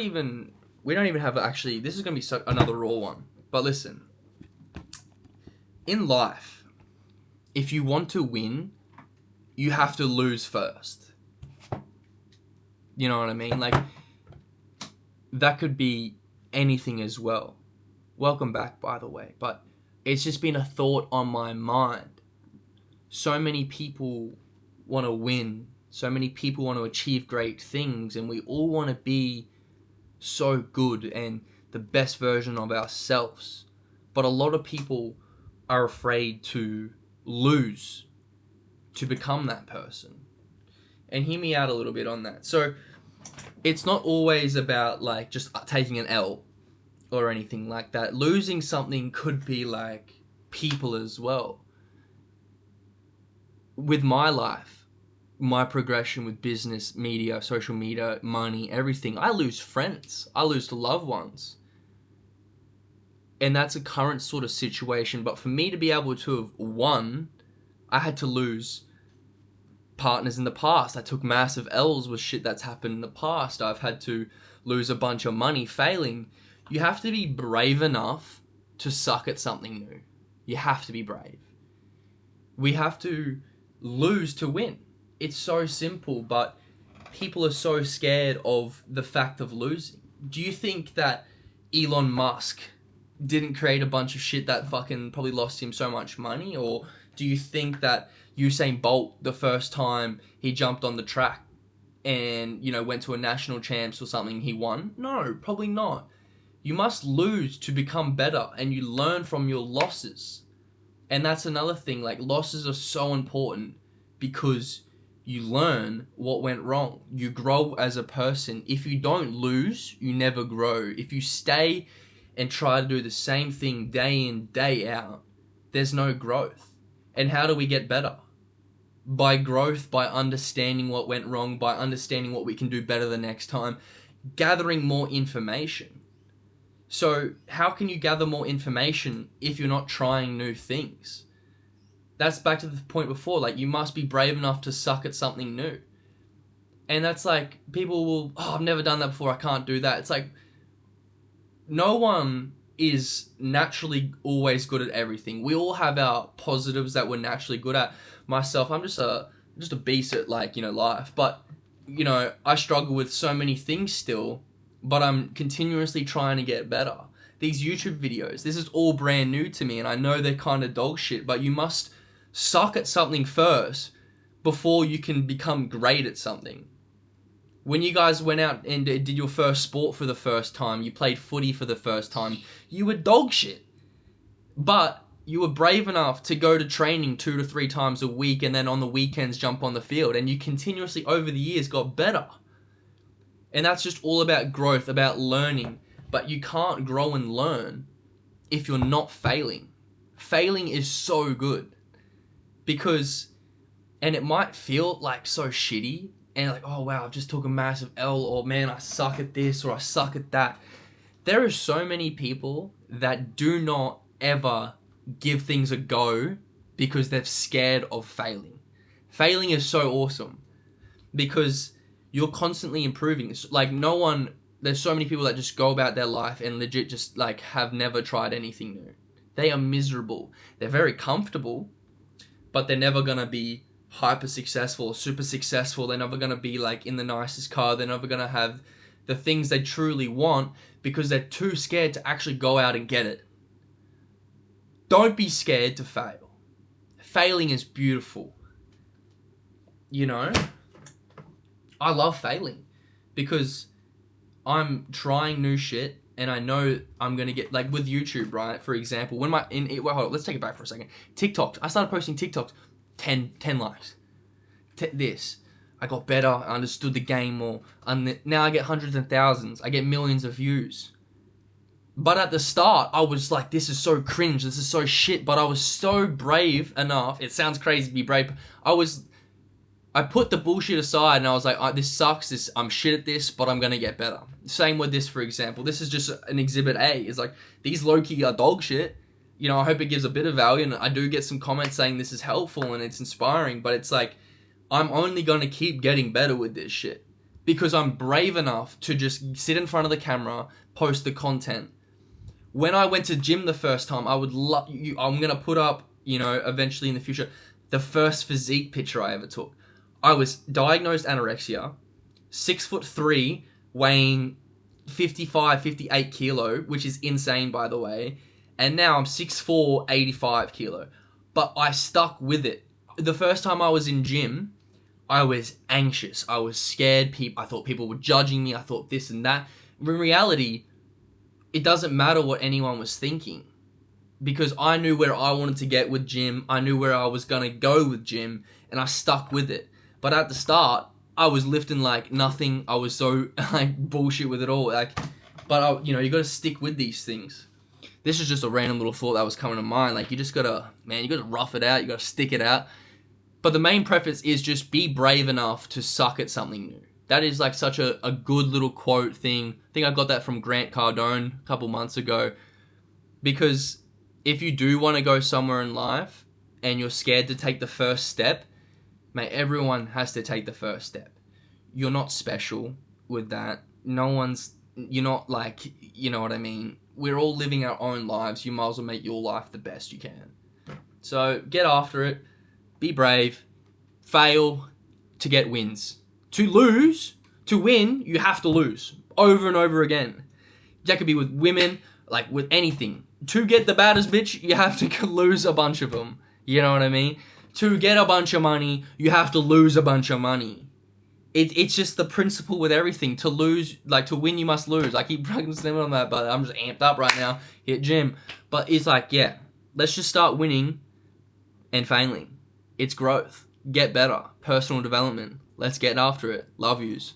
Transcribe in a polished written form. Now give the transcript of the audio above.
even we don't even have actually. This is gonna be another raw one. But listen, in life, if you want to win, you have to lose first. You know what I mean? Like, that could be anything as well. Welcome back, by the way. But it's just been a thought on my mind. So many people want to win. So many people want to achieve great things. And we all want to be so good and the best version of ourselves. But a lot of people are afraid to lose to become that person. And hear me out a little bit on that. So it's not always about like just taking an L or anything like that. Losing something could be like people as well. With my life, my progression with business, media, social media, money, everything, I lose friends. I lose loved ones. And that's a current sort of situation. But for me to be able to have won, I had to lose partners in the past. I took massive L's with shit that's happened in the past. I've had to lose a bunch of money failing. You have to be brave enough to suck at something new. You have to be brave. We have to lose to win. It's so simple, but people are so scared of the fact of losing. Do you think that Elon Musk didn't create a bunch of shit that fucking probably lost him so much money? Or do you think that Usain Bolt, the first time he jumped on the track and, you know, went to a national champs or something, he won? No, probably not. You must lose to become better, and you learn from your losses. And that's another thing, like, losses are so important because you learn what went wrong. You grow as a person. If you don't lose, you never grow. If you stay and try to do the same thing day in, day out, there's no growth. And how do we get better? By growth, by understanding what went wrong, by understanding what we can do better the next time, gathering more information. So how can you gather more information if you're not trying new things? That's back to the point before, like, you must be brave enough to suck at something new. And that's like, people will, I've never done that before, I can't do that. It's like, no one is naturally always good at everything. We all have our positives that we're naturally good at. Myself, I'm just a beast at, like, you know, life. But, you know, I struggle with so many things still, but I'm continuously trying to get better. These YouTube videos, this is all brand new to me, and I know they're kind of dog shit, but you must suck at something first before you can become great at something. When you guys went out and did your first sport for the first time, you played footy for the first time, you were dog shit. But you were brave enough to go to training 2 to 3 times a week, and then on the weekends jump on the field, and you continuously over the years got better. And that's just all about growth, about learning. But you can't grow and learn if you're not failing. Failing is so good. Because, and it might feel like so shitty, and like, oh wow, I've just took a massive L, or man, I suck at this, or I suck at that. There are so many people that do not ever give things a go because they're scared of failing. Failing is so awesome because you're constantly improving. Like, there's so many people that just go about their life and legit just like have never tried anything new. They are miserable. They're very comfortable, but they're never gonna be hyper successful or super successful. They're never gonna be like in the nicest car. They're never gonna have the things they truly want because they're too scared to actually go out and get it. Don't be scared to fail. Failing is beautiful. You know? I love failing because I'm trying new shit and I know I'm going to get, like with YouTube, right? For example, hold on, let's take it back for a second. TikTok. I started posting TikToks, 10 likes. I got better, I understood the game more. And now I get hundreds and thousands. I get millions of views. But at the start, I was like, this is so cringe, this is so shit. But I was so brave enough. It sounds crazy to be brave. I put the bullshit aside and I was like, this sucks, I'm shit at this, but I'm going to get better. Same with this, for example. This is just an exhibit A. It's like, these low-key are dog shit. You know, I hope it gives a bit of value, and I do get some comments saying this is helpful and it's inspiring, but it's like, I'm only going to keep getting better with this shit because I'm brave enough to just sit in front of the camera, post the content. When I went to gym the first time, I'm going to put up, eventually in the future, the first physique picture I ever took. I was diagnosed anorexia, 6'3", weighing 55, 58 kilo, which is insane, by the way. And now I'm 6'4", 85 kilo. But I stuck with it. The first time I was in gym, I was anxious. I was scared. I thought people were judging me. I thought this and that. In reality, it doesn't matter what anyone was thinking, because I knew where I wanted to get with gym. I knew where I was going to go with gym, and I stuck with it. But at the start, I was lifting like nothing. I was so like bullshit with it all. But you got to stick with these things. This is just a random little thought that was coming to mind. Like, you just got to rough it out. You got to stick it out. But the main preface is just be brave enough to suck at something new. That is like such a good little quote thing. I think I got that from Grant Cardone a couple months ago. Because if you do want to go somewhere in life and you're scared to take the first step, mate, everyone has to take the first step. You're not special with that. You're not like, you know what I mean? We're all living our own lives. You might as well make your life the best you can. So get after it. Be brave. Fail to get wins. To win, you have to lose. Over and over again. That could be with women, like with anything. To get the baddest bitch, you have to lose a bunch of them. You know what I mean? To get a bunch of money, you have to lose a bunch of money. It's just the principle with everything. To win, you must lose. I keep fucking slamming on that, but I'm just amped up right now. Hit gym. But it's like, yeah, let's just start winning and failing. It's growth. Get better. Personal development. Let's get after it. Love yous.